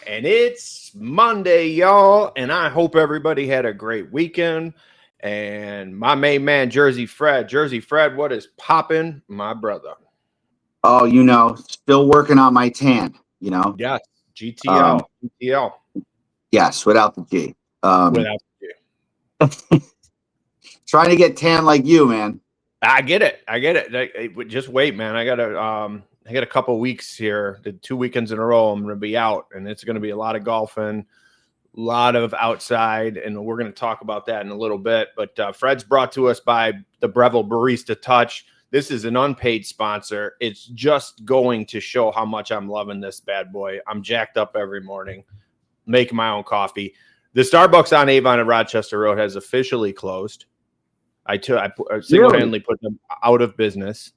And it's Monday, y'all, and I hope everybody had a great weekend. And my main man, Jersey Fred, what is popping, my brother? Oh, still working on my tan, Yes, GTL. Yes, without the G. Without the G. Trying to get tan like you, man. I get it. Just wait, man. I got a couple weeks here. The 2 weekends in a row, I'm going to be out, and it's going to be a lot of golfing, a lot of outside, and we're going to talk about that in a little bit. But Fred's brought to us by the Breville Barista Touch. This is an unpaid sponsor. It's just going to show how much I'm loving this bad boy. I'm jacked up every morning, making my own coffee. The Starbucks on Avon and Rochester Road has officially closed. I single-handedly put them out of business.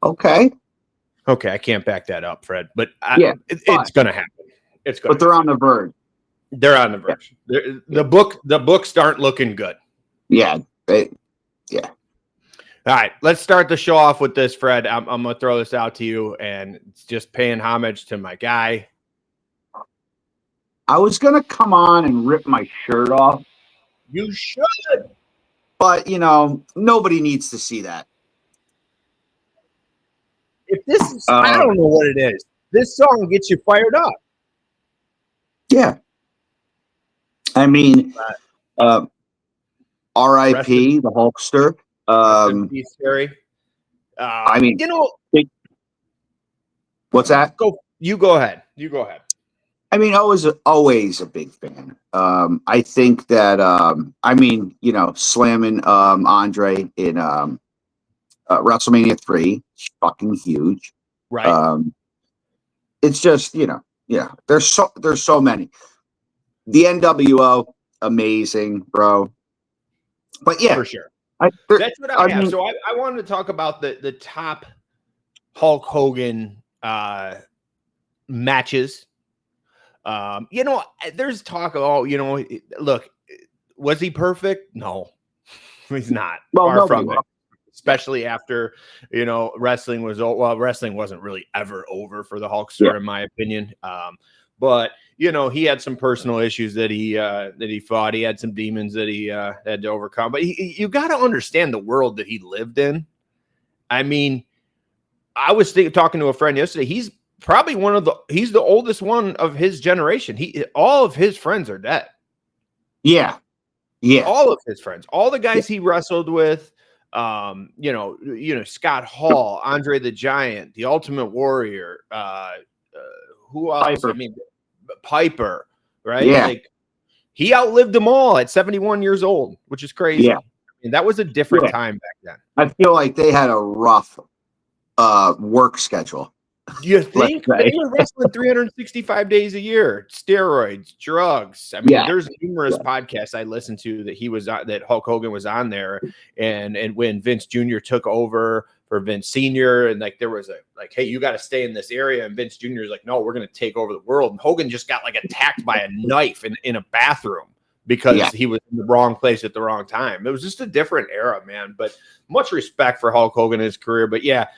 Okay, I can't back that up, Fred. But it's going to happen. But they're on the verge. They're on the verge. The books aren't looking good. Yeah. All right, let's start the show off with this, Fred. I'm going to throw this out to you, and it's just paying homage to my guy. I was going to come on and rip my shirt off. You should. But, nobody needs to see that. If this is, I don't know what it is. This song gets you fired up. Yeah. I mean, R.I.P. the Hulkster. Scary. What's that? You go ahead. I mean, I was always a big fan. I think that, slamming Andre in WrestleMania 3, fucking huge. Right. It's just, there's so many. The NWO, amazing, bro. But yeah. For sure. That's what I have. So I wanted to talk about the top Hulk Hogan matches. There's talk of, look, was he perfect? No, he's not. Far from it. Especially after, wrestling was over. Well, wrestling wasn't really ever over for the Hulkster, in my opinion. But he had some personal issues that he fought. He had some demons that he had to overcome. But you got to understand the world that he lived in. I mean, I was talking to a friend yesterday. He's probably he's the oldest one of his generation. All of his friends are dead. Yeah. All of his friends, all the guys he wrestled with. Scott Hall, Andre the Giant, the Ultimate Warrior. Who else? Piper. I mean, Piper, right? Yeah. Like, he outlived them all at 71 years old, which is crazy. Yeah. And that was a different time back then. I feel like they had a rough work schedule. You think they were wrestling 365 days a year, steroids, drugs. I mean, there's numerous podcasts I listened to that Hulk Hogan was on there, and when Vince Jr. took over for Vince Sr. and there was hey, you got to stay in this area, and Vince Jr. is like, no, we're going to take over the world. And Hogan just got attacked by a knife in a bathroom because he was in the wrong place at the wrong time. It was just a different era, man. But much respect for Hulk Hogan in his career. But yeah.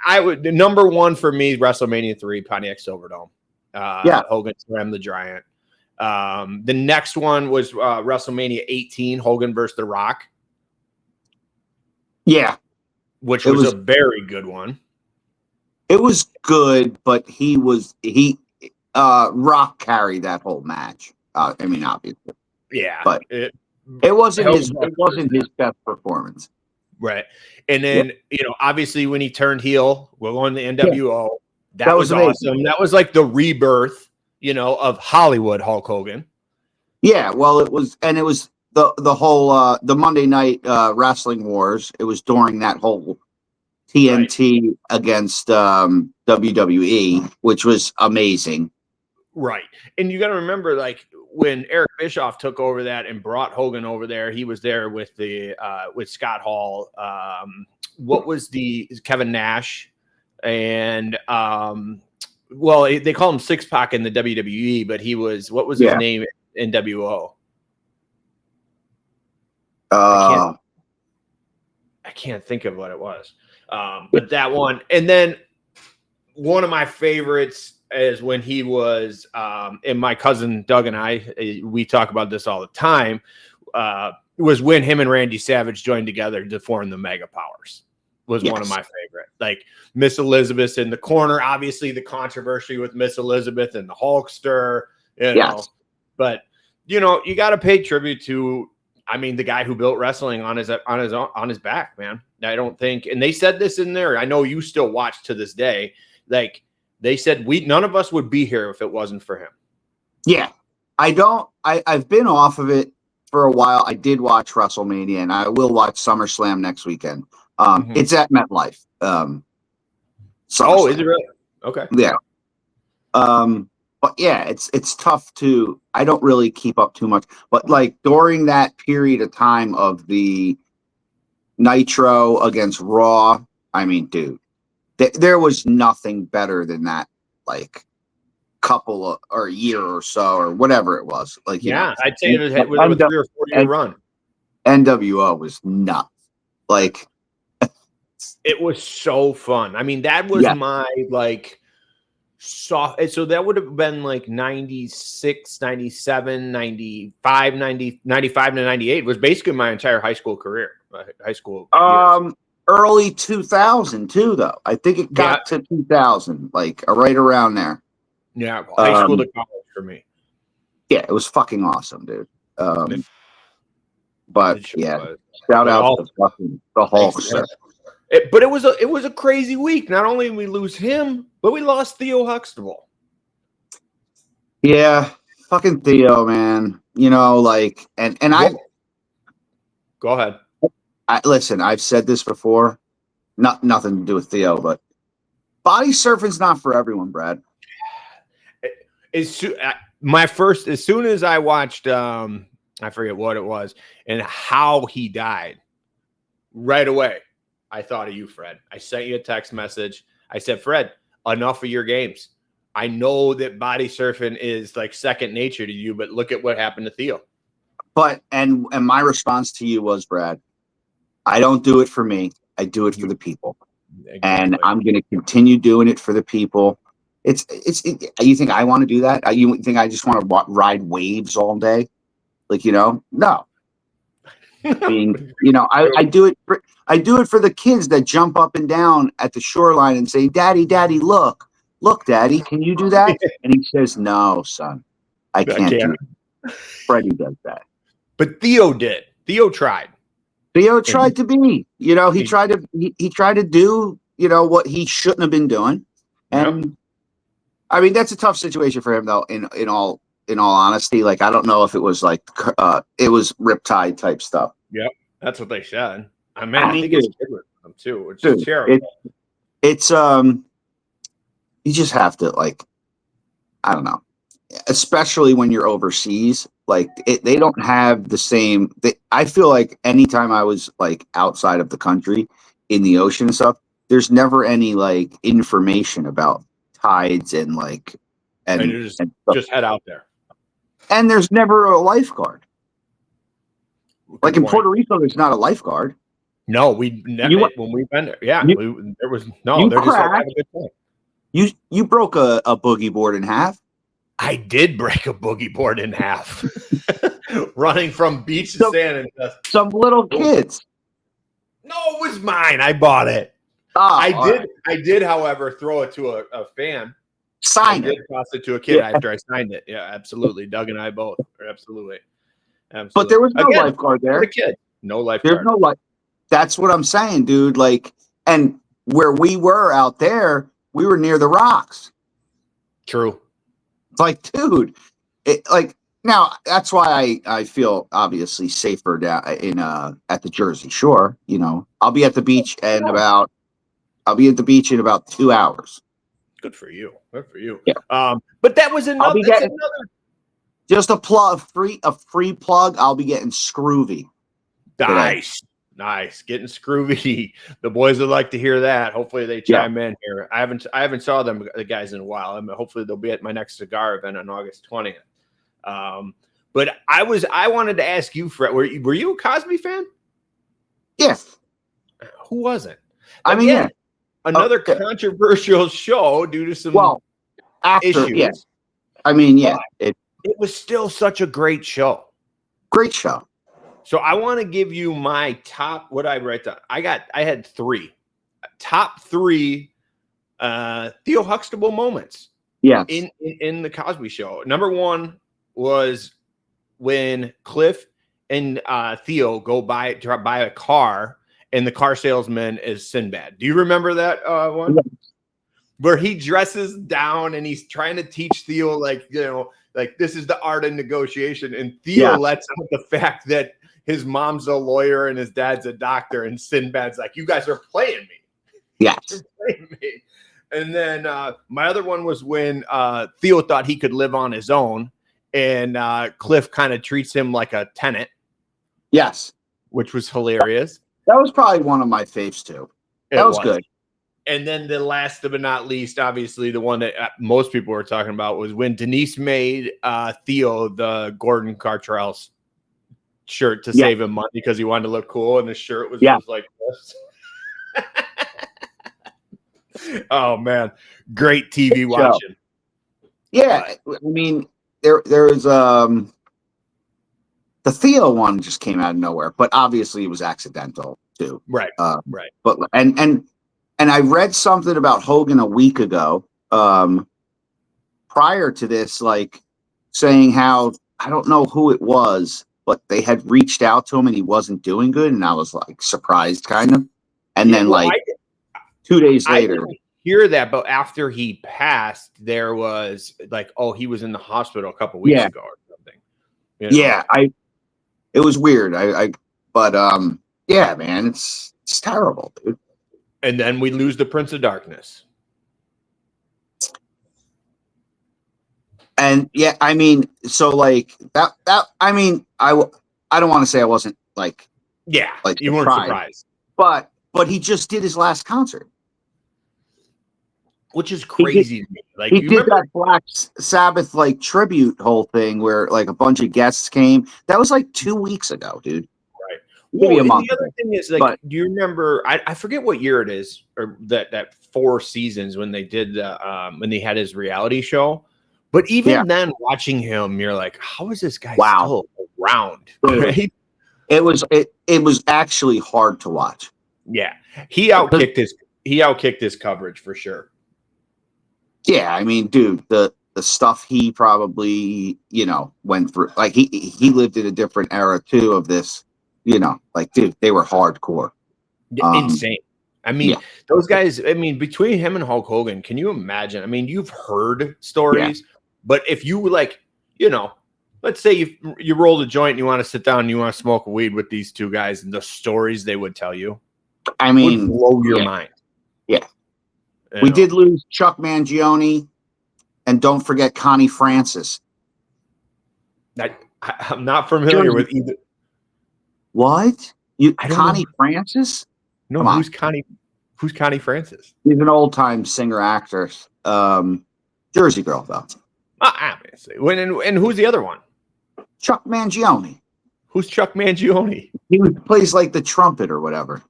Number one for me, WrestleMania 3, Pontiac Silverdome. Hogan slammed the Giant. The next one was WrestleMania 18, Hogan versus The Rock. Yeah. Which was a very good one. It was good, but Rock carried that whole match. Obviously. Yeah. But it wasn't his best performance. Right. And then, obviously when he turned heel, we're going to the NWO. That was awesome. That was like the rebirth, of Hollywood Hulk Hogan. Yeah. Well, it was the whole, the Monday Night Wrestling Wars. It was during that whole TNT against WWE, which was amazing. Right. And you got to remember, when Eric Bischoff took over that and brought Hogan over there, he was there with with Scott Hall. What was Kevin Nash? And, they call him Six Pac in the WWE, but he was, what was his name in NWO? I can't think of what it was. But that one. And then one of my favorites, is when he was, and my cousin Doug and I, we talk about this all the time, was when him and Randy Savage joined together to form the Mega Powers. Was one of my favorite. Like Miss Elizabeth in the corner, obviously the controversy with Miss Elizabeth and the Hulkster, you know. But you know, you got to pay tribute to, I mean, the guy who built wrestling on his back, man. I don't think, and they said this in there. I know you still watch to this day. Like they said, none of us would be here if it wasn't for him. Yeah, I've been off of it for a while. I did watch WrestleMania, and I will watch SummerSlam next weekend. It's at MetLife. Oh, is it really? Okay. Yeah. But yeah, it's tough to. I don't really keep up too much, but like during that period of time of the Nitro against Raw, I mean, dude, there was nothing better than that. Like couple of, or a year or so or whatever it was. Like I'd say it was a 3 or 4 year run. NWO was nuts. Like. It was so fun. I mean, that was my like soft. So that would have been like 96, 97, 95, 95 to 98 was basically my entire high school career. High school. Early 2000 too, though. I think it got to 2000, like right around there. Yeah. High school to college for me. Yeah. It was fucking awesome, dude. But yeah, shout out to the Hulkster. But it was a crazy week. Not only did we lose him, but we lost Theo Huxtable. Yeah, fucking Theo, man. You know, like, and I. Go ahead. Listen, I've said this before. Nothing to do with Theo, but body surfing's not for everyone, Brad. As soon as I watched, I forget what it was and how he died, right away. I thought of you, Fred. I sent you a text message. I said, Fred, enough of your games. I know that body surfing is like second nature to you, but look at what happened to Theo. But and my response to you was, Brad, I don't do it for me. I do it for the people. Exactly. And I'm going to continue doing it for the people. You think I want to do that? You think I just want to ride waves all day? Like, no. I mean, I do it for the kids that jump up and down at the shoreline and say, Daddy, look, Daddy, can you do that? And he says, no, son, I can't do it. Freddie does that. But Theo did. Theo tried. Theo tried to be, he tried to do, what he shouldn't have been doing. And I mean, that's a tough situation for him though, in all honesty. Like, I don't know if it was like, it was Riptide type stuff. Yep. That's what they said. I think it's good with them too, which is terrible. It's, you just have to, like, I don't know, especially when you're overseas, like they don't have the same, I feel like anytime I was like outside of the country in the ocean and stuff, there's never any like information about tides and like, and just head out there. And there's never a lifeguard. Like in Puerto Rico, there's not a lifeguard. No, when we've been there. Yeah, there was no. They're just having a good time. You broke a boogie board in half. I did break a boogie board in half, running from beach to sand and just some little kids. No, it was mine. I bought it. I did, however, throw it to a fan. Signed it. Toss it to a kid after I signed it. Yeah, absolutely. Doug and I both. Absolutely. But there was no lifeguard there. A kid. No lifeguard. There's no life. That's what I'm saying, dude. Like, and where we were out there, we were near the rocks. True. Like, dude, now that's why I feel obviously safer down at the Jersey Shore. I'll be at the beach in about 2 hours. Good for you. Good for you. Yeah. But that was another. Just a free plug. I'll be getting Scroovy. Nice. Getting Scroovy. The boys would like to hear that. Hopefully they chime in here. I haven't saw the guys in a while. Hopefully they'll be at my next cigar event on August 20th. But I wanted to ask you, Fred, were you a Cosby fan? Yes. Who wasn't? I mean, another controversial show due to some. Well, issues. I mean, yeah, it was still such a great show. Great show. So I want to give you my top. What I write down? I had 3 top 3 Theo Huxtable moments. Yeah. In the Cosby Show. Number 1 was when Cliff and Theo go buy a car, and the car salesman is Sinbad. Do you remember that one? Where he dresses down and he's trying to teach Theo, like, this is the art of negotiation. And Theo lets out the fact that his mom's a lawyer and his dad's a doctor. And Sinbad's like, you guys are playing me. Yes. You're playing me. And then my other one was when Theo thought he could live on his own. And Cliff kind of treats him like a tenant. Yes. Which was hilarious. That was probably one of my faves, too. That was good. And then the last but not least, obviously, the one that most people were talking about was when Denise made Theo the Gordon Gartrell's shirt to save him money because he wanted to look cool, and the shirt was just like this. Oh, man. Great TV watching. Yeah. I mean, there's the Theo one just came out of nowhere, but obviously it was accidental, too. Right. Right. But and I read something about Hogan a week ago, prior to this, like saying how, I don't know who it was, but they had reached out to him and he wasn't doing good. And I was like surprised kind of. And then 2 days later. I didn't hear that, but after he passed, there was like, oh, he was in the hospital a couple weeks ago or something. Yeah. It was weird. But yeah, man, it's terrible, dude. And then we lose the Prince of Darkness. And yeah, I mean, so like that I mean, I don't want to say I wasn't like you weren't surprised. But he just did his last concert. Which is crazy to me. Like he did that Black Sabbath like tribute whole thing where like a bunch of guests came. That was like 2 weeks ago, dude. Maybe a month. The other thing is, like, do you remember? I forget what year it is, or that 4 seasons when they did when they had his reality show. But even then, watching him, you're like, how is this guy still around? Right? It was actually hard to watch. Yeah, he outkicked his coverage for sure. Yeah, I mean, dude, the stuff he probably went through, like he lived in a different era too of this. Like, dude, they were hardcore. Insane. I mean, those guys, I mean, between him and Hulk Hogan, can you imagine? I mean, you've heard stories, but if you like, let's say you rolled a joint and you want to sit down and you want to smoke weed with these two guys and the stories they would tell you, I mean, would blow your mind. Yeah. We did lose Chuck Mangione, and don't forget Connie Francis. I'm not familiar with either. What? Connie Francis? No, who's Connie? Who's Connie Francis? He's an old-time singer-actor. Jersey girl, though. Obviously. And who's the other one? Chuck Mangione. Who's Chuck Mangione? He plays like the trumpet or whatever.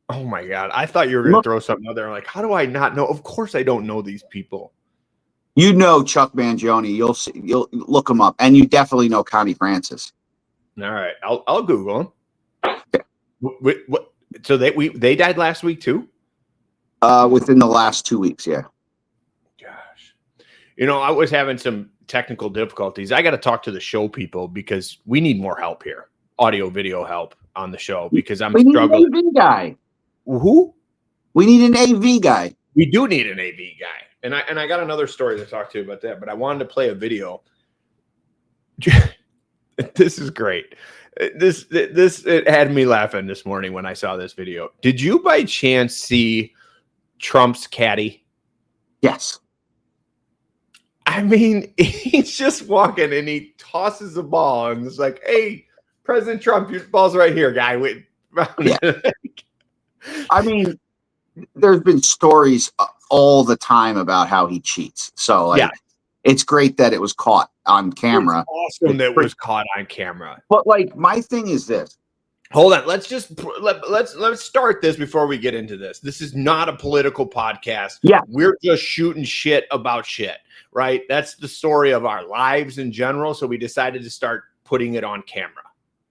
Oh, my God. I thought you were going to throw something out there. Like, how do I not know? Of course I don't know these people. You know Chuck Mangione. You'll look him up. And you definitely know Connie Francis. All right. I'll Google him. What? So they died last week too? Within the last 2 weeks, yeah. Gosh, I was having some technical difficulties. I got to talk to the show people because we need more help here, audio, video help on the show because I'm struggling. We need an AV guy. Who? We need an AV guy. We do need an AV guy, and I got another story to talk to you about that. But I wanted to play a video. This is great. It had me laughing this morning when I saw this video. Did you by chance see Trump's caddy? Yes. I mean, he's just walking and he tosses the ball and it's like, hey, President Trump, your ball's right here, guy. Wait. Yeah. I mean, there's been stories all the time about how he cheats. So like, it's great that it was caught on camera. It's awesome that it was caught on camera. But like, my thing is this: Hold on. Let's start this before we get into this. This is not a political podcast. Yeah. We're just shooting shit about shit, right? That's the story of our lives in general. So we decided to start putting it on camera.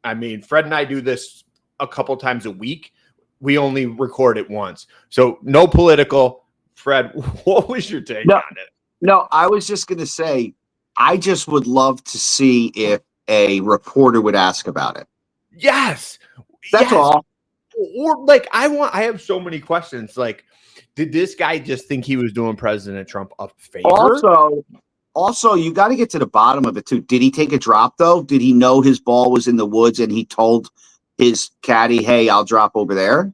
I mean, Fred and I do this a couple times a week. We only record it once. So no political. Fred, what was your take on it? No, I was just going to say, I just would love to see if a reporter would ask about it. Yes. That's all. Or like, I have so many questions. Like, did this guy just think he was doing President Trump a favor? Also, you got to get to the bottom of it too. Did he take a drop though? Did he know his ball was in the woods and he told his caddy, "Hey, I'll drop over there"?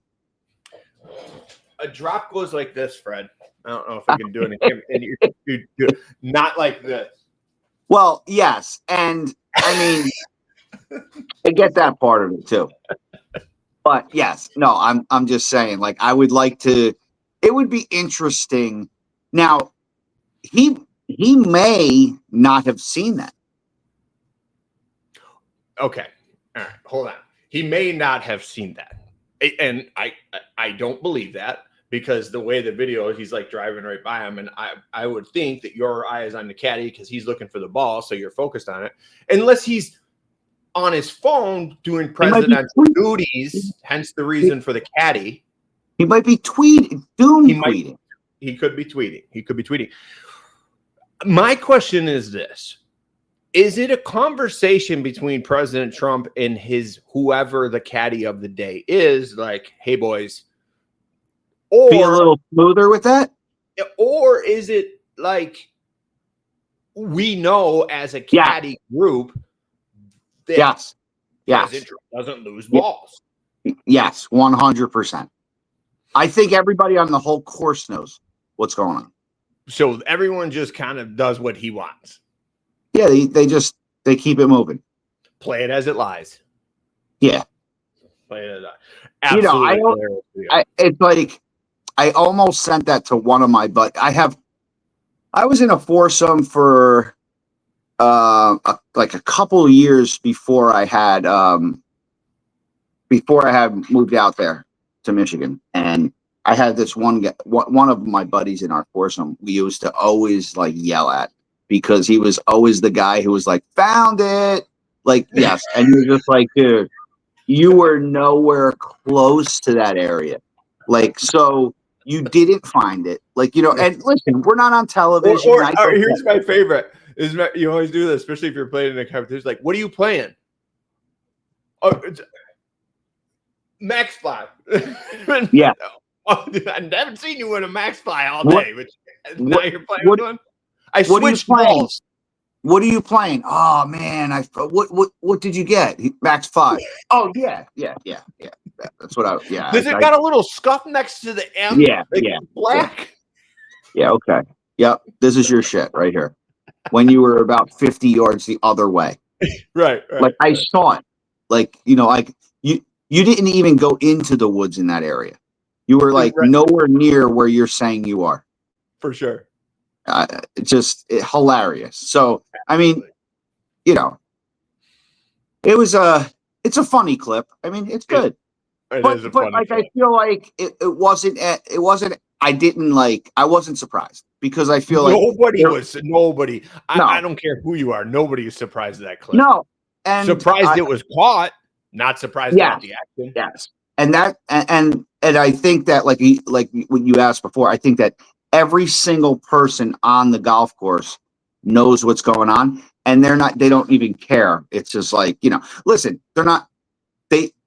A drop goes like this, Fred. I don't know if I can do it. Not like this. Well, yes, and I mean, I get that part of it too. But yes, no, I'm just saying, like, I would like to. It would be interesting. Now, he may not have seen that. Okay, all right, hold on. He may not have seen that, and I don't believe that. Because the way the video, he's like driving right by him. And I would think that your eye is on the caddy because he's looking for the ball. So you're focused on it. Unless he's on his phone doing presidential duties, hence the reason for the caddy. He might be tweeting. Tweeting. He could be tweeting. He could be tweeting. My question is this. Is it a conversation between President Trump and his whoever the caddy of the day is? Like, hey, boys. Or be a little smoother with that? Or is it like we know as a caddy group that yes. doesn't lose balls? Yes, 100%. I think everybody on the whole course knows what's going on. So everyone just kind of does what he wants. Yeah, they keep it moving. Play it as it lies. Yeah. Play it as it lies. Absolutely. It's like I almost sent that to one of my I was in a foursome for like a couple of years before I had moved out there to Michigan, and I had this one of my buddies in our foursome we used to always like yell at because he was always the guy who was like, "Found it!" Like, yes, and you're just like, dude, you were nowhere close to that area, like so. You didn't find it, like, you know. And listen, we're not on television. Here's my favorite: you always do this, especially if you're playing in a competition. It's like, what are you playing? Oh, it's Max Fly. Yeah. I haven't seen you in a Max Fly all day, but now you're playing one. I switched balls. What are you playing? Oh man, what did you get? Max 5. Oh yeah. That's what Does it got a little scuff next to the M? Yeah, black. Yeah, okay. Yep. This is your shit right here. When you were about 50 yards the other way. Right. Like I saw it. Like, you know, like you didn't even go into the woods in that area. You were like nowhere near where you're saying you are. For sure. Just hilarious. So, I mean, you know, it's a funny clip. I mean, it's good. But like, I feel like it wasn't. I wasn't surprised because I feel like nobody. I don't care who you are. Nobody is surprised at that clip. No, and surprised it was caught. Not surprised about the action. Yes, and I think that like what you asked before, I think that every single person on the golf course knows what's going on, and they don't even care. It's just like, you know, listen, they're not.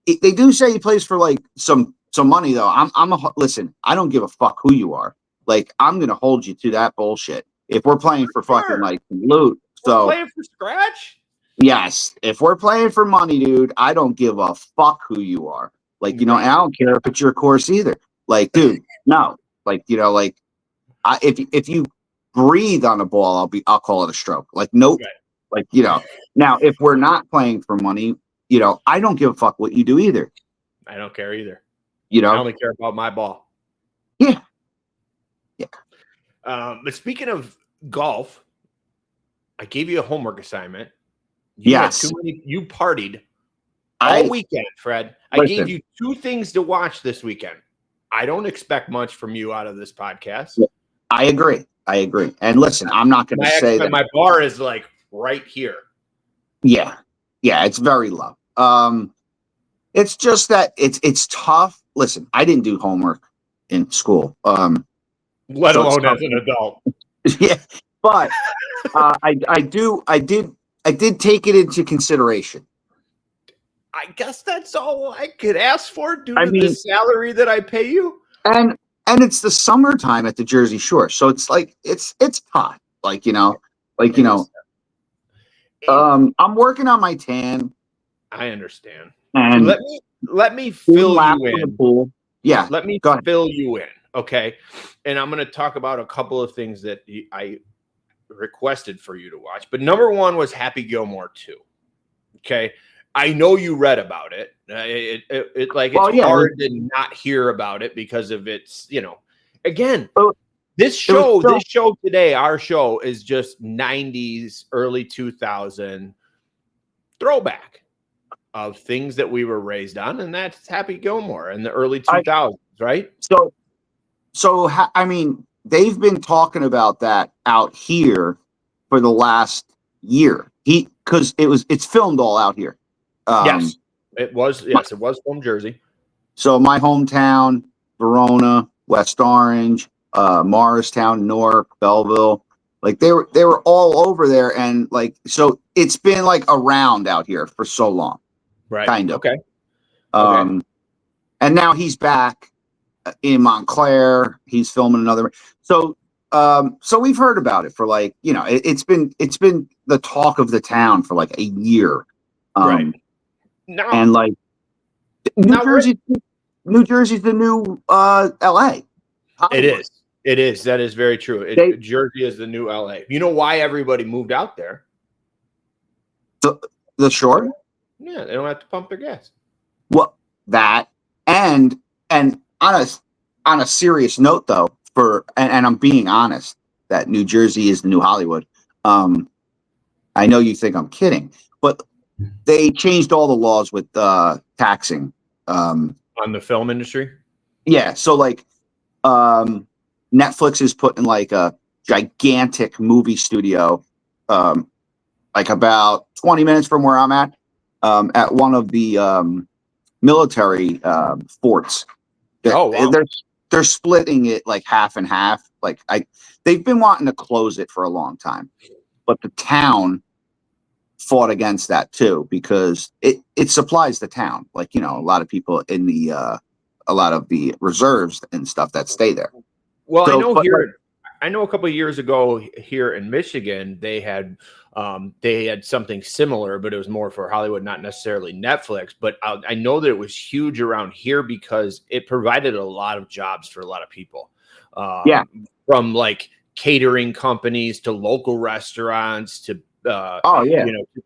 They do say he plays for like some money though. Listen, I don't give a fuck who you are. Like, I'm gonna hold you to that bullshit. If we're playing for fucking like loot, so we're playing for scratch. Yes, if we're playing for money, dude, I don't give a fuck who you are. Like, you know, and I don't care if it's your course either. Like, dude, no. Like, you know, like if you breathe on a ball, I'll call it a stroke. Like, nope. Right. Like, you know. Now, if we're not playing for money, you know, I don't give a fuck what you do either. I don't care either. You know, I only care about my ball. Yeah. But speaking of golf, I gave you a homework assignment. Yes. You partied. all weekend, Fred. I gave Listen. you 2 things to watch this weekend. I don't expect much from you out of this podcast. I agree. And listen, I'm not going to say that my bar is like right here. Yeah, it's very low. It's just that it's tough. Listen, I didn't do homework in school. Let alone as an adult. Yeah, but I did take it into consideration. I guess that's all I could ask for due to the salary that I pay you. And it's the summertime at the Jersey Shore, so it's like it's hot. I'm working on my tan. I understand. And let me fill you in. Yeah, let me fill you in. Okay, and I'm going to talk about a couple of things that I requested for you to watch. But number one was Happy Gilmore 2. Okay. I know you read about it. It's hard to not hear about it because of its, again, this show today, our show is just 90s, early 2000 throwback of things that we were raised on. And that's Happy Gilmore in the early 2000s, right? So, I mean, they've been talking about that out here for the last year. Because it's filmed all out here. Yes, it was from Jersey. So my hometown, Verona, West Orange, Morristown, Newark, Belleville, like they were all over there, and like so it's been like around out here for so long, right? Kind of. Okay. And now he's back in Montclair. He's filming another. So we've heard about it for like it's been the talk of the town for like a year, right? Now, and like New Jersey's the new LA. Hollywood. It is. That is very true. Jersey is the new LA. You know why everybody moved out there? The shore? Yeah, they don't have to pump their gas. Well, that and on a serious note though, and I'm being honest, that New Jersey is the new Hollywood. I know you think I'm kidding, but they changed all the laws with taxing on the film industry. Yeah, so like Netflix is putting like a gigantic movie studio, like about 20 minutes from where I'm at one of the military forts. Wow. They're splitting it like half and half. Like they've been wanting to close it for a long time, but the town fought against that too because it supplies the town. Like a lot of people in the a lot of the reserves and stuff that stay there. Well, I know a couple of years ago here in Michigan they had something similar, but it was more for Hollywood, not necessarily Netflix. But I know that it was huge around here because it provided a lot of jobs for a lot of people. From like catering companies to local restaurants to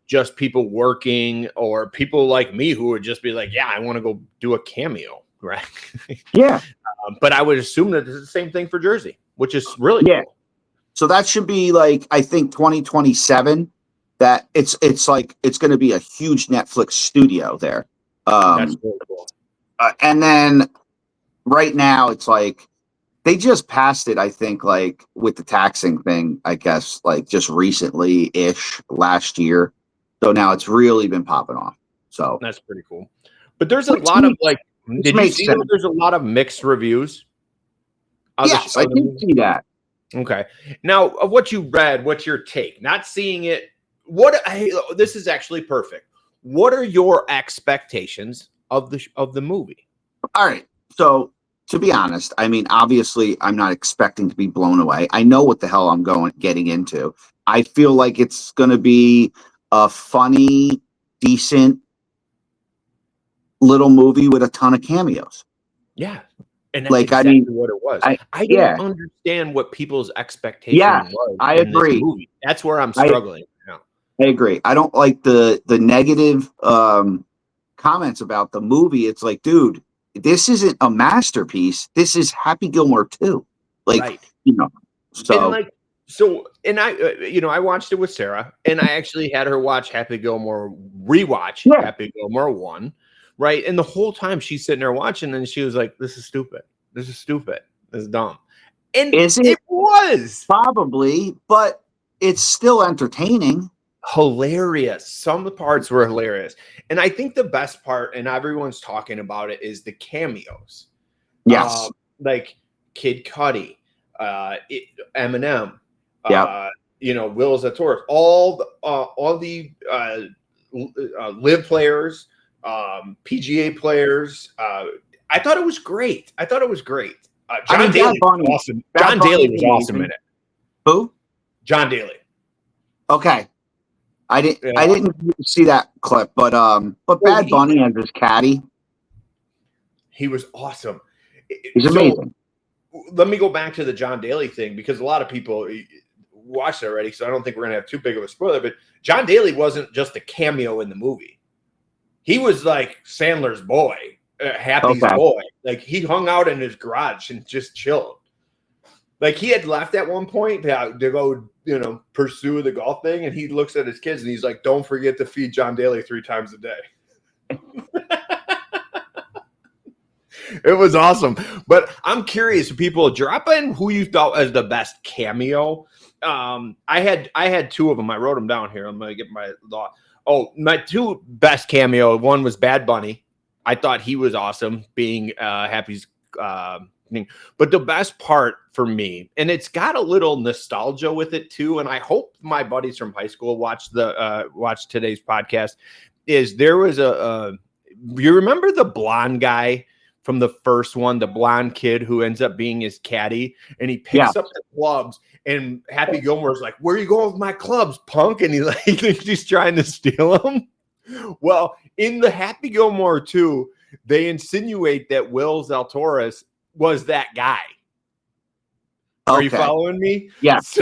just people working or people like me who would just be like, yeah, I want to go do a cameo, right? Yeah. But I would assume that it's the same thing for Jersey, which is really cool. So that should be like, I think 2027 that it's like, it's going to be a huge Netflix studio there. That's really cool. And then right now it's like, they just passed it, I think, like with the taxing thing, I guess, like just recently-ish last year. So now it's really been popping off. So that's pretty cool. But there's a lot of like, did you see that there's a lot of mixed reviews? Yes, I did see that. Okay. Now, of what you read, what's your take? Not seeing it. This is actually perfect. What are your expectations of the movie? All right. So to be honest, I mean, obviously, I'm not expecting to be blown away. I know what the hell I'm getting into. I feel like it's going to be a funny, decent little movie with a ton of cameos. Yeah. And that's exactly what it was. I don't understand what people's expectation was. I agree. This movie. That's where I'm struggling now. I agree. I don't like the negative comments about the movie. It's like, dude, this isn't a masterpiece. This is Happy Gilmore 2. Like, right. So and like So, and I watched it with Sarah, and I actually had her watch Happy Gilmore, rewatch Happy Gilmore 1, right? And the whole time she's sitting there watching, and she was like, "This is stupid. This is stupid. This is dumb." And it was probably, but it's still entertaining. Hilarious. Some of the parts were hilarious. And I think the best part, and everyone's talking about it, is the cameos. Yes. Like Kid Cudi, Eminem, Will Zatoris, all the live players, PGA players. I thought it was great. John Daly was awesome. John Daly was awesome in it. Who? John Daly. Okay. I didn't see that clip, but Bad Bunny and his caddy. He was awesome. He's amazing. Let me go back to the John Daly thing, because a lot of people watched it already, so I don't think we're gonna have too big of a spoiler. But John Daly wasn't just a cameo in the movie. He was like Sandler's boy, Happy's boy. Like, he hung out in his garage and just chilled. Like, he had left at one point to go, pursue the golf thing, and he looks at his kids and he's like, "Don't forget to feed John Daly 3 times a day." It was awesome. But I'm curious, people, drop in who you thought as the best cameo. I had 2 of them. I wrote them down here. I'm gonna get my thought. Oh, my 2 best cameo. One was Bad Bunny. I thought he was awesome, being Happy's thing. But the best part for me, and it's got a little nostalgia with it too, and I hope my buddies from high school watch today's podcast, is there was you remember the blonde guy from the first one, the blonde kid who ends up being his caddy, and he picks up the clubs, and Happy Gilmore's like, "Where are you going with my clubs, punk?" And he thinks he's trying to steal them. Well, in the Happy Gilmore 2, they insinuate that Will Zalatoris was that guy. Are you following me? Yeah. So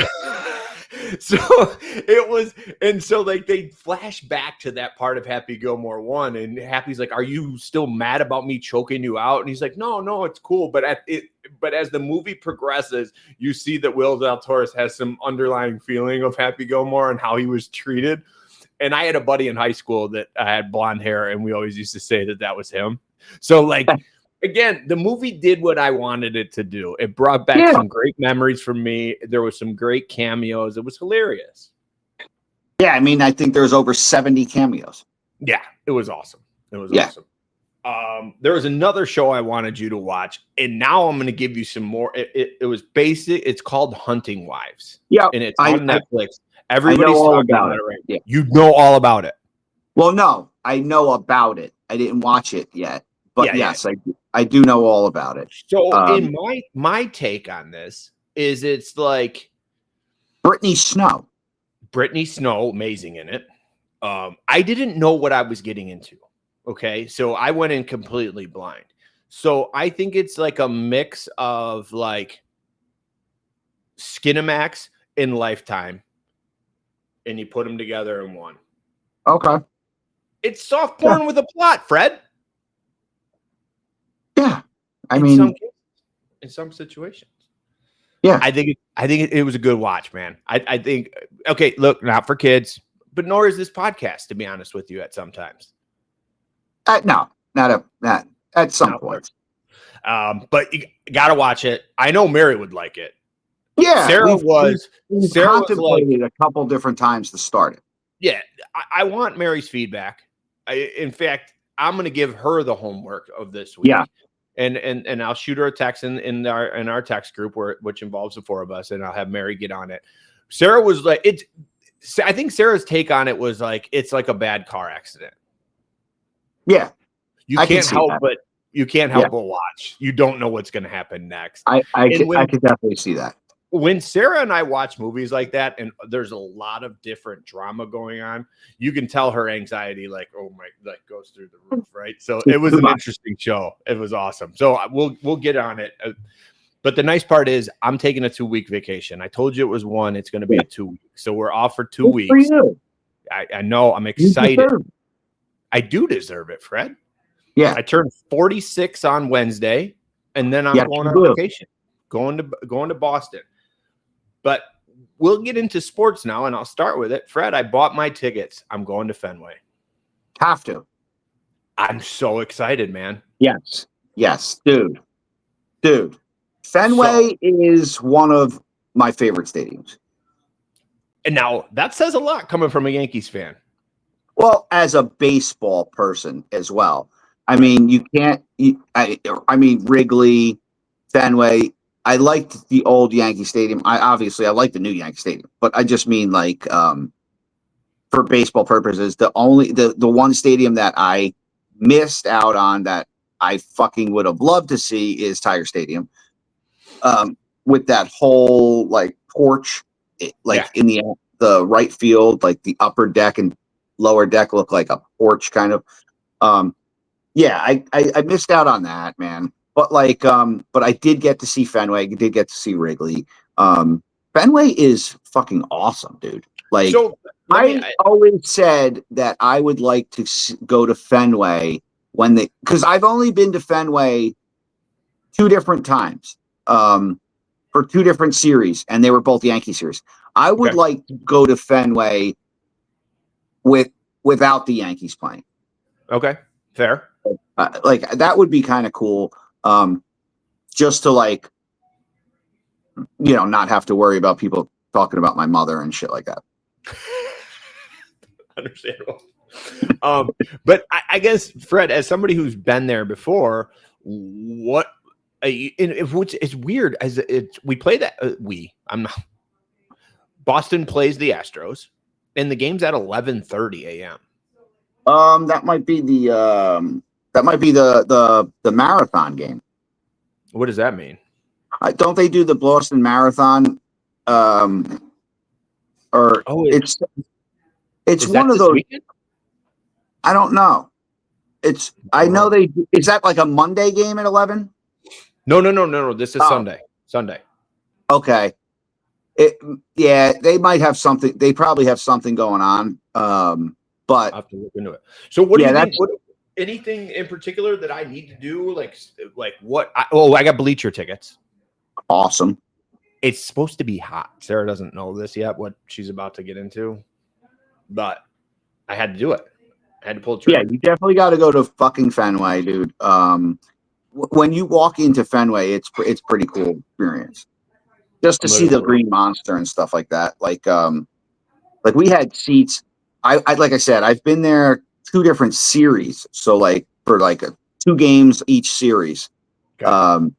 it was, and so like they flash back to that part of Happy Gilmore 1, and Happy's like, "Are you still mad about me choking you out?" And he's like, No, it's cool. But as the movie progresses, you see that Will Zalatoris has some underlying feeling of Happy Gilmore and how he was treated. And I had a buddy in high school that had blonde hair, and we always used to say that was him. So, like, again, the movie did what I wanted it to do. It brought back some great memories for me. There was some great cameos. It was hilarious. Yeah, I mean, I think there's over 70 cameos. Yeah, it was awesome. Awesome. There was another show I wanted you to watch, and now I'm going to give you some more. It was basic. It's called Hunting Wives. Yeah, and it's on Netflix. Everybody's talking about it right now. Yeah. You know all about it. Well, no, I know about it. I didn't watch it yet, but yes, I do know all about it. So, in my take on this is, it's like Brittany Snow, amazing in it. I didn't know what I was getting into. Okay, so I went in completely blind. So I think it's like a mix of like Skinamax and Lifetime, and you put them together in one. Okay. It's soft porn with a plot, Fred. Yeah. I mean, in some situations. Yeah. I think it was a good watch, man. I think, okay, look, not for kids, but nor is this podcast, to be honest with you, at sometimes. No, not at some point. But you got to watch it. I know Mary would like it. Yeah, Sarah was contemplated a couple different times to start it. Yeah, I want Mary's feedback. In fact, I'm going to give her the homework of this week. Yeah, and I'll shoot her a text in our text group which involves the 4 of us, and I'll have Mary get on it. Sarah was like, I think Sarah's take on it was like, it's like a bad car accident. Yeah, you can't help but watch. You don't know what's going to happen next. I could definitely see that. When Sarah and I watch movies like that, and there's a lot of different drama going on, you can tell her anxiety, like, goes through the roof, right? So it was an interesting show. It was awesome. So we'll get on it. But the nice part is, I'm taking a 2-week vacation. I told you it was 1. It's going to be a 2 week. So we're off for 2 weeks. For you. I know. I'm excited. I do deserve it, Fred. Yeah. I turned 46 on Wednesday, and then I'm going on vacation, going to Boston. But we'll get into sports now, and I'll start with it. Fred, I bought my tickets. I'm going to Fenway. Have to. I'm so excited, man. Yes, dude. Fenway is one of my favorite stadiums. And now that says a lot coming from a Yankees fan. Well, as a baseball person as well. I mean, you can't. I mean, Wrigley, Fenway. I liked the old Yankee Stadium. I like the new Yankee Stadium, but I just mean like for baseball purposes, the one stadium that I missed out on that I fucking would have loved to see is Tiger Stadium, with that whole like porch, in the right field, like the upper deck and lower deck look like a porch kind of. I missed out on that, man. But but I did get to see Fenway. I did get to see Wrigley. Fenway is fucking awesome, dude. Like, so, I always said that I would like to go to Fenway because I've only been to Fenway 2 different times, for 2 different series, and they were both Yankee series. I would like to go to Fenway without the Yankees playing. Okay, fair. Like that would be kind of cool. Just to not have to worry about people talking about my mother and shit like that. Understandable. But I guess, Fred, as somebody who's been there before, it's weird as we play that I'm not. Boston plays the Astros, and the game's at 11:30 a.m. That might be the marathon game. What does that mean? Don't they do the Boston Marathon? It's one of those. Weekend? I don't know. I know they. Is that like a Monday game at 11? No. This is Sunday. Sunday. Okay. They might have something. They probably have something going on. But I'll have to look into it. So what do you think? Anything in particular that I need to do? Like what? I got bleacher tickets. Awesome. It's supposed to be hot. Sarah doesn't know this yet, what she's about to get into, but I had to do it. I had to pull the trigger. Yeah, you definitely got to go to fucking Fenway, dude. When you walk into Fenway, it's pretty cool experience. Just to see the Green Monster and stuff like that. Like we had seats. Like I said, I've been there 2 different series. So for 2 games each series. Okay.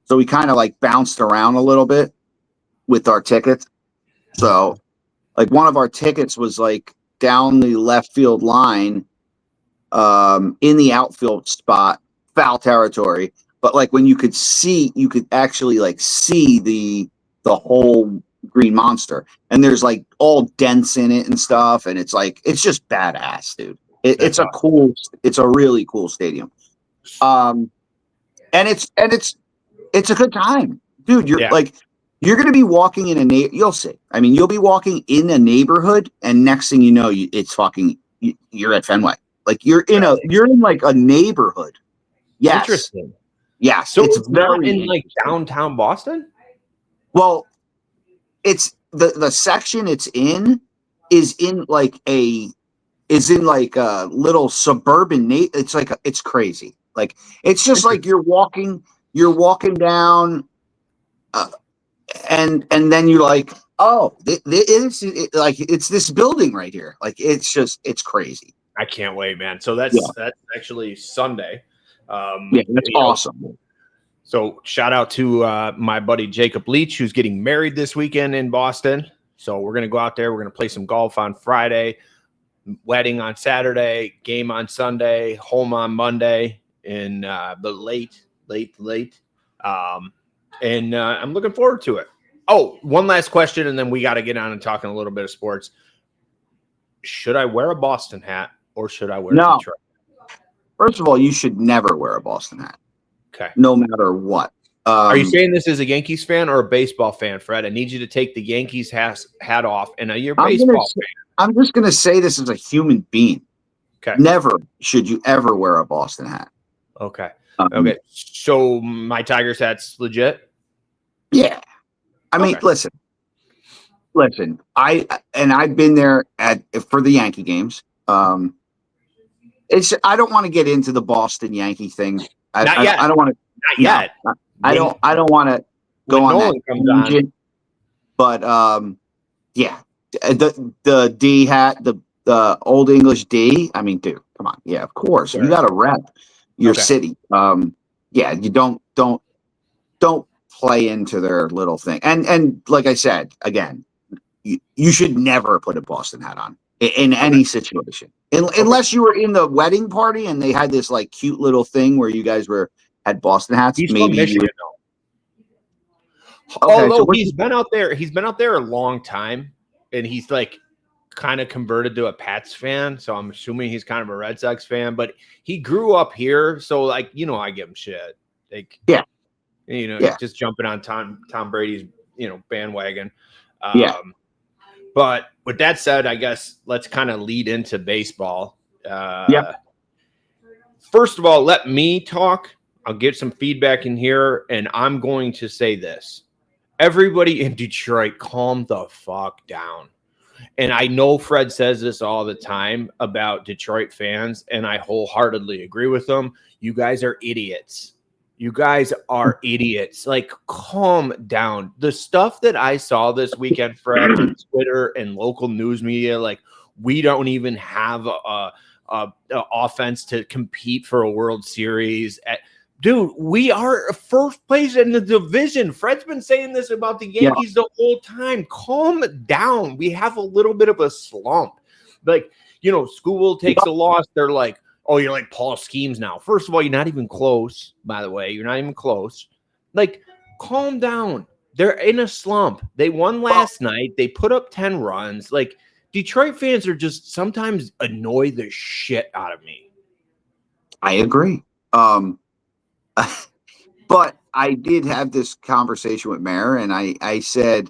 So we kind of bounced around a little bit with our tickets. So one of our tickets was down the left field line, in the outfield spot, foul territory. But when you could actually see the whole Green Monster, and there's all dents in it and stuff, and it's just badass, dude. It's a really cool stadium. And it's a good time, dude. You're going to be walking in you'll see. I mean, you'll be walking in a neighborhood, and next thing you know, you're at Fenway. You're in a neighborhood. Yes. Interesting. Yeah. So it's not in downtown Boston? Well, it's the section it's in is in a little suburban it's crazy. It's just you're walking down, and then you're it's this building right here. It's crazy. I can't wait, man. So that's actually Sunday. That's awesome. So shout out to my buddy Jacob Leach, who's getting married this weekend in Boston. So we're going to go out there. We're going to play some golf on Friday, wedding on Saturday, game on Sunday, home on Monday in the late. And I'm looking forward to it. Oh, one last question, and then we got to get on and talking a little bit of sports. Should I wear a Boston hat or should I wear a Detroit? First of all, you should never wear a Boston hat. Okay. No matter what. Are you saying this as a Yankees fan or a baseball fan, Fred? I need you to take the Yankees hat off, and you're a baseball fan. I'm just going to say this as a human being. Okay. Never should you ever wear a Boston hat. Okay. Okay. So my Tigers hat's legit? Yeah. I mean, listen. listen, I've been there for the Yankee games. I don't want to get into the Boston Yankee thing. Not yet. I don't want to. Not yet. I don't want to go on that tangent. But yeah, the D hat, the Old English D. I mean, dude, come on. Yeah, of course. Sure. You got to rep your city. Yeah, you don't play into their little thing. And like I said, again, you should never put a Boston hat on in any situation, unless you were in the wedding party and they had this like cute little thing where you guys had Boston hats. He's maybe from Michigan, he's been out there. He's been out there a long time, and he's like kind of converted to a Pats fan. So I'm assuming he's kind of a Red Sox fan. But he grew up here, so like I give him shit. Like just jumping on Tom Brady's bandwagon. But with that said, I guess let's kind of lead into baseball. First of all, let me talk. I'll get some feedback in here, and I'm going to say this. Everybody in Detroit, calm the fuck down. And I know Fred says this all the time about Detroit fans, and I wholeheartedly agree with them. You guys are idiots. You guys are idiots. Like, calm down. The stuff that I saw this weekend, Fred, on Twitter and local news media, like, we don't even have a offense to compete for a World Series. Dude, we are first place in the division. Fred's been saying this about the Yankees the whole time. Calm down. We have a little bit of a slump. Like, School takes a loss. They're like, oh, you're like Paul Schemes now. First of all, you're not even close, by the way. You're not even close. Like, calm down. They're in a slump. They won last night. They put up 10 runs. Like, Detroit fans are just sometimes annoy the shit out of me. I agree. But I did have this conversation with Mayor, and I said,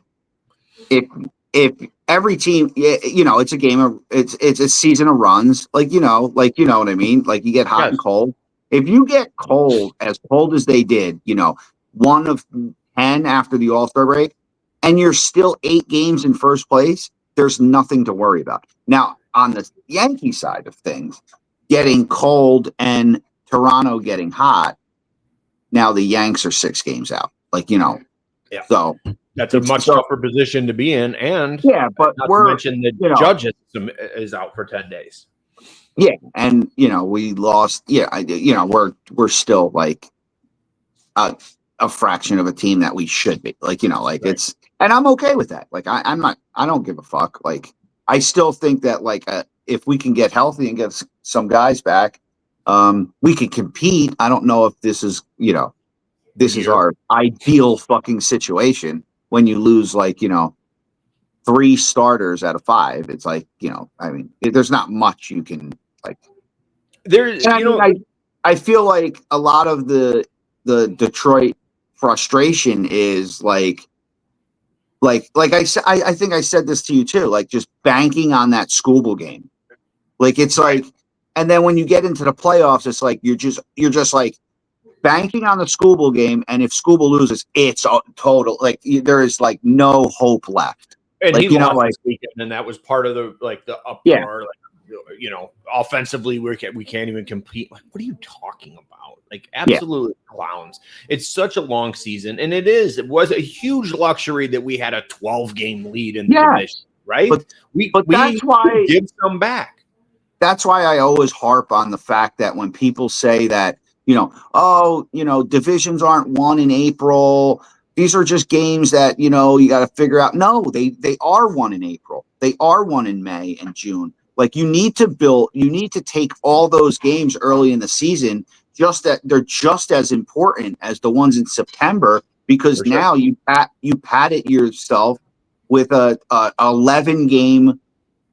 if every team, it's a game of it's a season of runs, like what I mean, like you get hot and cold. If you get cold as they did, 1 of 10 after the All-Star break, and you're still 8 games in first place, there's nothing to worry about. Now on the Yankee side of things, getting cold and Toronto getting hot. Now the Yanks are 6 games out, so that's a much tougher position to be in. And but not to mention the Judge is out for 10 days. Yeah. And, we lost. We're still like a fraction of a team that we should be it's, and I'm okay with that. Like, I don't give a fuck. Like, I still think that if we can get healthy and get some guys back, we could compete. I don't know if this is, this is our ideal fucking situation when you lose 3 starters out of 5. It's like, there's not much you can I feel like a lot of the Detroit frustration is like I said, I think I said this to you too, like just banking on that Scuffle game. Like, it's like, and then when you get into the playoffs, it's like you're just like banking on the Scuffle game, and if Scuffle loses, it's total. Like, there is like no hope left. And he lost this weekend, and that was part of the uproar. Yeah. Offensively, we can't even compete. Like, what are you talking about? Like, absolute clowns. It's such a long season, and it was a huge luxury that we had a 12-game lead in the division, right? But that's why give some back. That's why I always harp on the fact that when people say that, divisions aren't won in April, these are just games that, you got to figure out. No, they are won in April. They are won in May and June. Like, you need to take all those games early in the season, just that they're just as important as the ones in September, because now you pat it yourself with a 11-game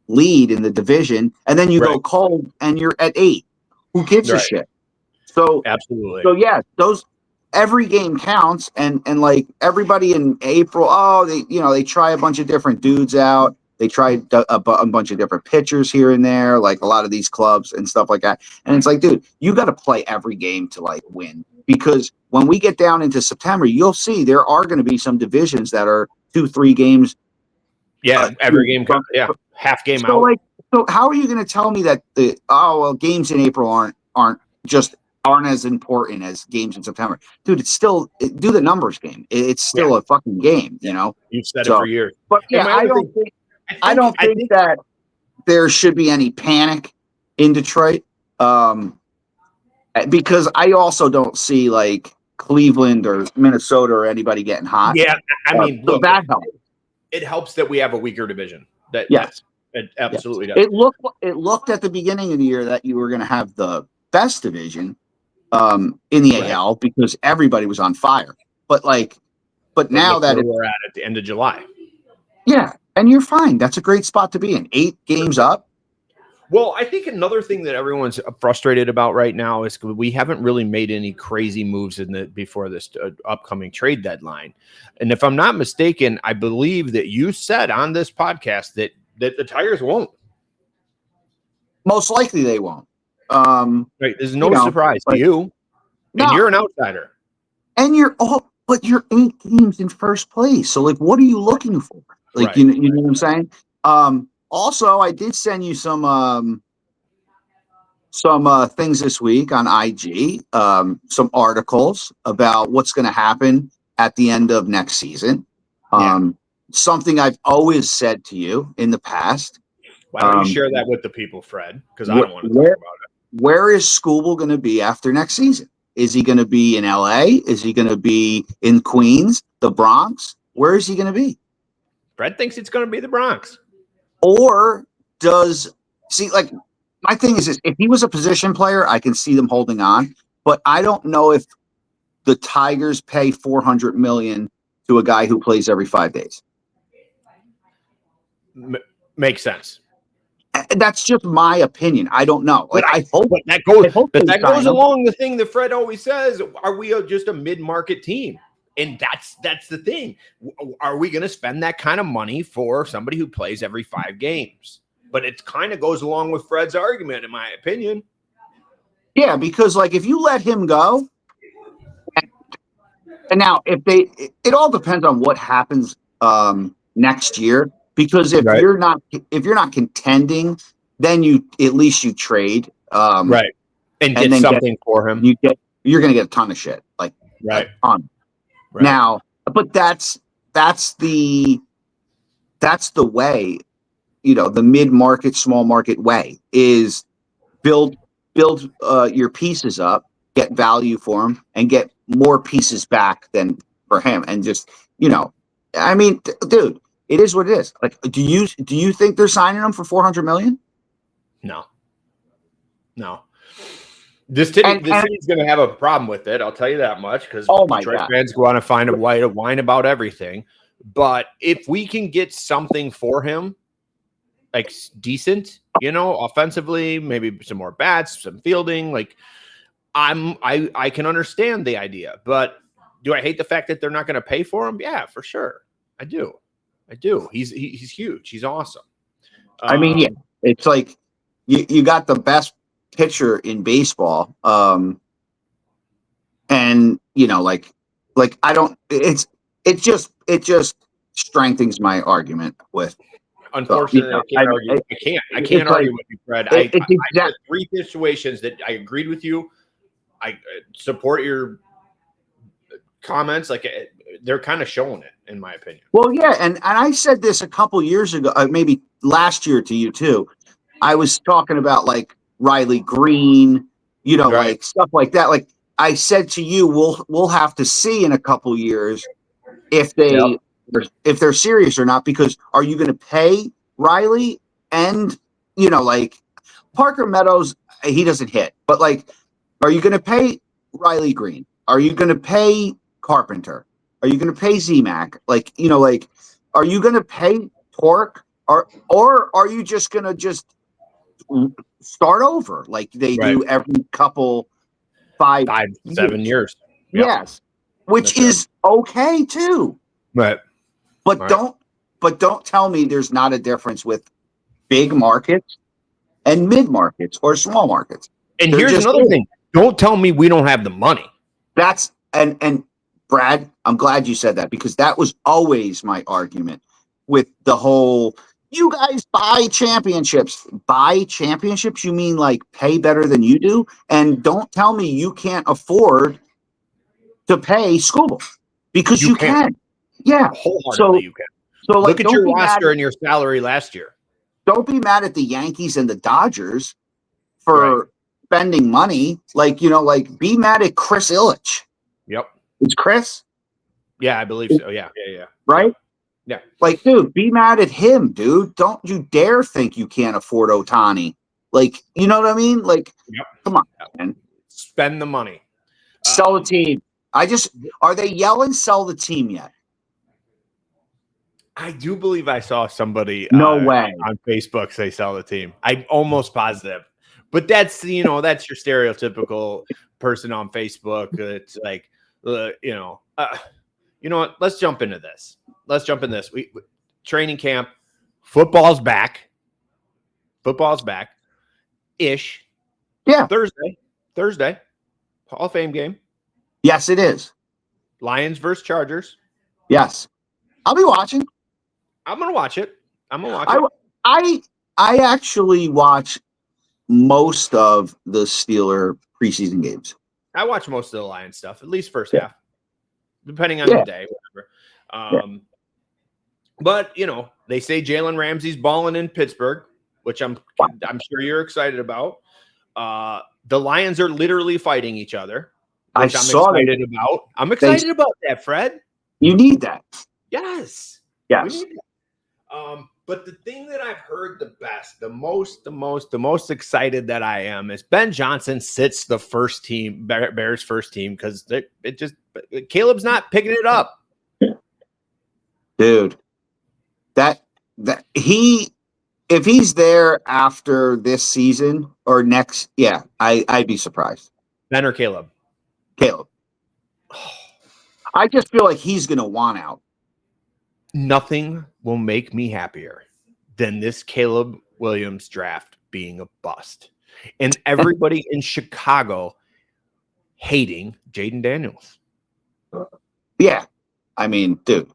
lead in the division, and then you go cold and you're at 8. Who gives a shit? So absolutely. So every game counts, and like everybody in April, they try a bunch of different dudes out. They tried a bunch of different pitchers here and there, like a lot of these clubs and stuff like that. And it's like, dude, you got to play every game to win, because when we get down into September, you'll see there are going to be some divisions that are 2-3 games Yeah, every game. Half game out. So how are you going to tell me that games in April aren't as important as games in September? Dude, it's still do the numbers game. It's still a fucking game, you know. You've said it for years. But yeah, I don't think that there should be any panic in Detroit. Because I also don't see like Cleveland or Minnesota or anybody getting hot. Yeah, I mean, look, that helps. It helps that we have a weaker division. It absolutely does. It looked at the beginning of the year that you were going to have the best division in the AL because everybody was on fire. But now that we're at the end of July. Yeah, and you're fine. That's a great spot to be in. 8 games up. Well, I think another thing that everyone's frustrated about right now is we haven't really made any crazy moves before this upcoming trade deadline. And if I'm not mistaken, I believe that you said on this podcast that the Tigers won't. Most likely they won't. Right. There's no surprise to you. And you're an outsider. And but you're 8 games in first place. So what are you looking for? You know what I'm saying? Also, I did send you some things this week on IG, some articles about what's going to happen at the end of next season. Something I've always said to you in the past. Why don't you share that with the people, Fred? Because I don't want to talk about it. Where is Scooble going to be after next season? Is he going to be in LA? Is he going to be in Queens, the Bronx? Where is he going to be? Fred thinks it's going to be the Bronx. Or my thing is this: if he was a position player, I can see them holding on, but I don't know if the Tigers pay $400 million to a guy who plays every 5 days. Makes sense. That's just my opinion. I don't know. I hope that goes along the thing that Fred always says: are we just a mid-market team? And that's the thing. Are we going to spend that kind of money for somebody who plays every 5 games? But it kind of goes along with Fred's argument, in my opinion. Yeah, because if you let him go, and now it all depends on what happens next year. Because if you're not contending, then at least you trade and get something for him. You're going to get a ton of shit, a ton. Right. Now, but that's the way, the mid-market, small market way is build your pieces up, get value for them, and get more pieces back than for him, and just I mean, dude, it is what it is. Do you think they're signing him for $400 million? No. This city's going to have a problem with it. I'll tell you that much because Detroit fans go on to find a way to whine about everything. But if we can get something for him, decent, offensively, maybe some more bats, some fielding, I can understand the idea. But do I hate the fact that they're not going to pay for him? Yeah, for sure. I do. He's huge. He's awesome. I mean, it's you got the best pitcher in baseball, and I don't. It just strengthens my argument with. Unfortunately, I can't argue with you, Fred. I had 3 situations that I agreed with you. I support your comments. They're kind of showing it, in my opinion. Well, yeah, and I said this a couple years ago, maybe last year to you too. I was talking about Riley Green, stuff like that. I said to you, we'll have to see in a couple years if they're serious or not. Because are you going to pay Riley and Parker Meadows? He doesn't hit, but are you going to pay Riley Green? Are you going to pay Carpenter? Are you going to pay Z-Mac? Are you going to pay Torque? Or are you just going to start over like they do every couple 5-7 years? Yep. Yes, which is okay too. Right. But don't tell me there's not a difference with big markets and mid markets or small markets. And here's another thing. Don't tell me we don't have the money. And Brad, I'm glad you said that because that was always my argument. with the whole, you guys buy championships. Buy championships? You mean like pay better than you do? And don't tell me you can't afford to pay school, because you can. Yeah. Wholeheartedly, you can. So like, look at your roster and your salary last year. Don't be mad at the Yankees and the Dodgers for spending money. Like, like be mad at Chris Ilitch. Yep. It's Chris? Yeah, I believe so. Yeah. Right? Yeah. Like, dude, be mad at him, dude. Don't you dare think you can't afford Ohtani. Like, you know what I mean? Like, come on, man. Spend the money. Sell the team. Are they yelling sell the team yet? I do believe I saw somebody no way on Facebook say sell the team. I'm almost positive. But that's, that's your stereotypical person on Facebook. It's like, you know what? Let's jump into this. Training camp. Football's back. Ish. Yeah. Thursday. Hall of Fame game. Yes, it is. Lions versus Chargers. Yes. I'll be watching. I'm going to watch it. I actually watch most of the Steeler preseason games. I watch most of the Lions stuff, at least first half, depending on the day, whatever. But they say Jalen Ramsey's balling in Pittsburgh, which I'm sure you're excited about. The Lions are literally fighting each other, which I'm excited about. I'm excited about that, Fred. You need that. Yes. Yes. We need that. But the thing that I've heard the best, the most excited that I am is Ben Johnson sits the first team, Bears first team, because Caleb's not picking it up. Dude, if he's there after this season or next, I'd be surprised. Ben or Caleb? Caleb. I just feel like he's going to want out. Nothing will make me happier than this Caleb Williams draft being a bust. And everybody in Chicago hating Jaden Daniels. Yeah. I mean, dude,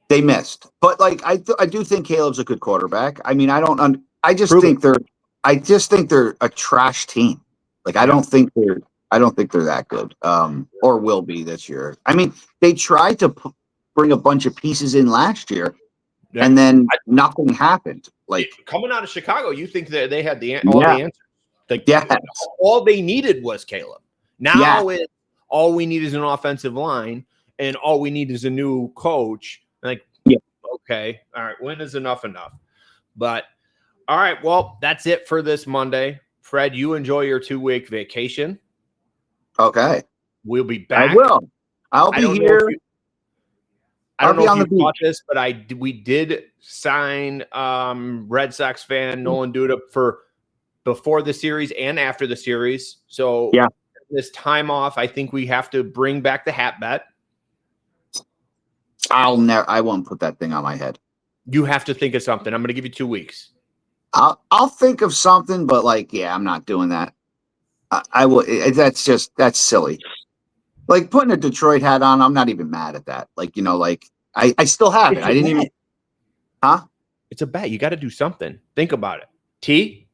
they missed. But like I do think Caleb's a good quarterback. I mean, I just think they're a trash team. Like I don't think they're that good. Or will be this year. I mean, they tried to bring a bunch of pieces in last year, and then nothing happened. Like coming out of Chicago, you think that they had all the answers. Like, all they needed was Caleb. Now all we need is an offensive line, and all we need is a new coach. Like, okay, all right, when is enough? But all right, well, that's it for this Monday. Fred, you enjoy your 2-week vacation. Okay, we'll be back. I will. I'll be here. I don't know if you caught this, but we did sign Red Sox fan Nolan Duda for before the series and after the series. So this time off, I think we have to bring back the hat bet. I won't put that thing on my head. You have to think of something. I'm going to give you 2 weeks. I'll think of something, but I'm not doing that. I will. That's silly. Like putting a Detroit hat on, I'm not even mad at that. Like, I still have it. I didn't even. Huh? It's a bet. You got to do something. Think about it. T?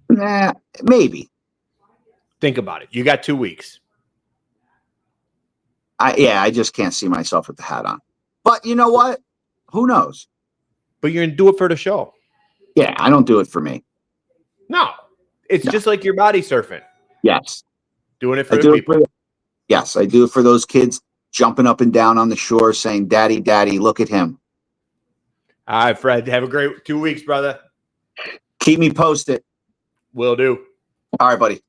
Nah, maybe. Think about it. You got 2 weeks. I just can't see myself with the hat on. But you know what? Who knows? But you're going to do it for the show. Yeah, I don't do it for me. No. It's just like your body surfing. Yes. Doing it for the people. Yes, I do it for those kids jumping up and down on the shore saying, Daddy, Daddy, look at him. All right, Fred. Have a great 2 weeks, brother. Keep me posted. Will do. All right, buddy.